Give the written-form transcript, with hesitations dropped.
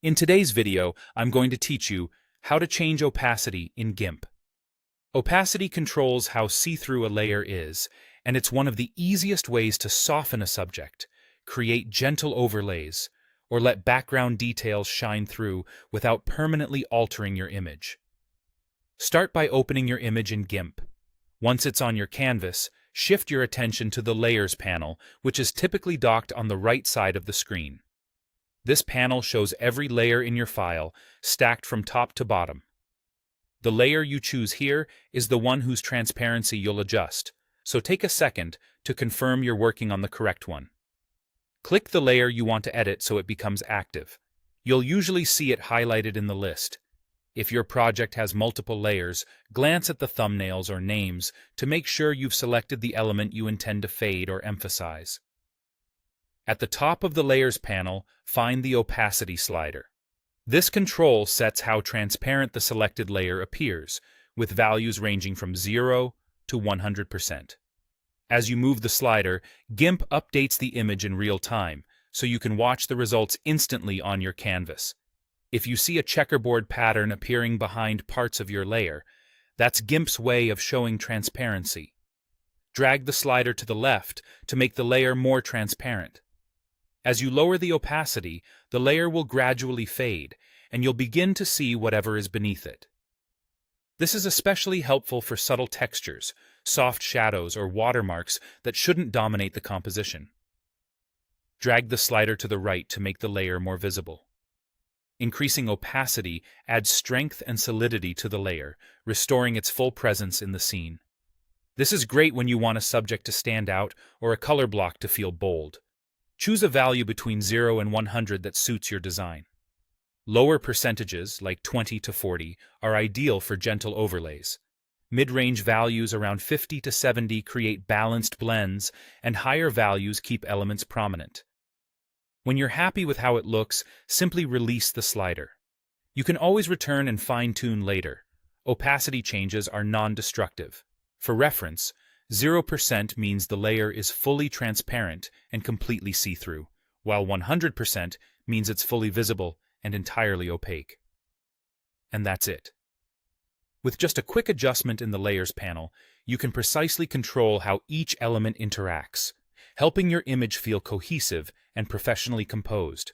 In today's video, I'm going to teach you how to change opacity in GIMP. Opacity controls how see-through a layer is, and it's one of the easiest ways to soften a subject, create gentle overlays, or let background details shine through without permanently altering your image. Start by opening your image in GIMP. Once it's on your canvas, shift your attention to the Layers panel, which is typically docked on the right side of the screen. This panel shows every layer in your file, stacked from top to bottom. The layer you choose here is the one whose transparency you'll adjust, so take a second to confirm you're working on the correct one. Click the layer you want to edit so it becomes active. You'll usually see it highlighted in the list. If your project has multiple layers, glance at the thumbnails or names to make sure you've selected the element you intend to fade or emphasize. At the top of the Layers panel, find the Opacity slider. This control sets how transparent the selected layer appears, with values ranging from 0 to 100%. As you move the slider, GIMP updates the image in real time, so you can watch the results instantly on your canvas. If you see a checkerboard pattern appearing behind parts of your layer, that's GIMP's way of showing transparency. Drag the slider to the left to make the layer more transparent. As you lower the opacity, the layer will gradually fade, and you'll begin to see whatever is beneath it. This is especially helpful for subtle textures, soft shadows, or watermarks that shouldn't dominate the composition. Drag the slider to the right to make the layer more visible. Increasing opacity adds strength and solidity to the layer, restoring its full presence in the scene. This is great when you want a subject to stand out or a color block to feel bold. Choose a value between 0 and 100 that suits your design. Lower percentages, like 20 to 40, are ideal for gentle overlays. Mid-range values around 50 to 70 create balanced blends, and higher values keep elements prominent. When you're happy with how it looks, simply release the slider. You can always return and fine-tune later. Opacity changes are non-destructive. For reference, 0% means the layer is fully transparent and completely see-through, while 100% means it's fully visible and entirely opaque. And that's it. With just a quick adjustment in the Layers panel, you can precisely control how each element interacts, helping your image feel cohesive and professionally composed.